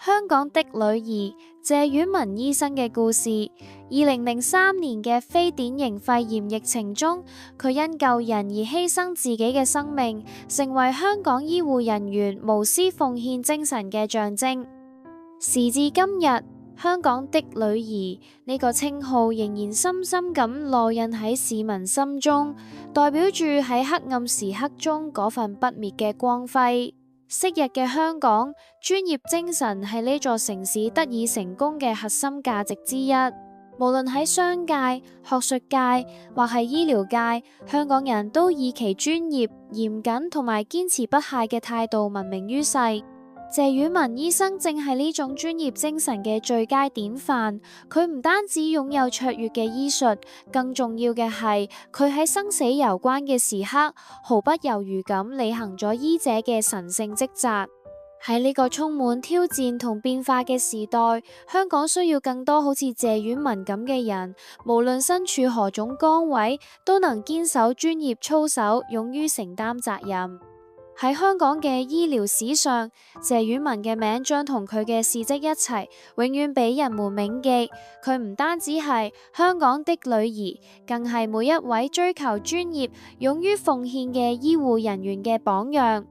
香港的女兒謝婉雯醫生嘅故事。2003年嘅非典型肺炎疫情中，佢因救人而犧牲自己嘅生命，成為香港醫護人員無私奉獻精神嘅象徵。時至今日，香港的女兒呢個稱號仍然深深咁烙印喺市民心中，代表住喺黑暗時刻中嗰份不滅嘅光輝。昔日嘅香港，專業精神係呢座城市得以成功嘅核心價值之一。無論喺商界、學術界或係醫療界，香港人都以其專業、嚴謹同埋堅持不懈嘅態度聞名於世。謝婉雯醫生正係呢種專業精神嘅最佳典範。佢唔單止擁有卓越嘅醫術，更重要嘅係佢喺生死攸關嘅時刻，毫不猶豫咁履行咗醫者嘅神聖職責。喺呢個充滿挑戰同變化嘅時代，香港需要更多好似謝婉雯咁嘅人，無論身處何種崗位，都能堅守專業操守，勇於承擔責任。喺香港嘅醫療史上，謝婉雯嘅名將同佢嘅事蹟一齊，永遠俾人們銘記。佢唔單止係香港的女兒，更係每一位追求專業、勇於奉獻嘅醫護人員嘅榜樣。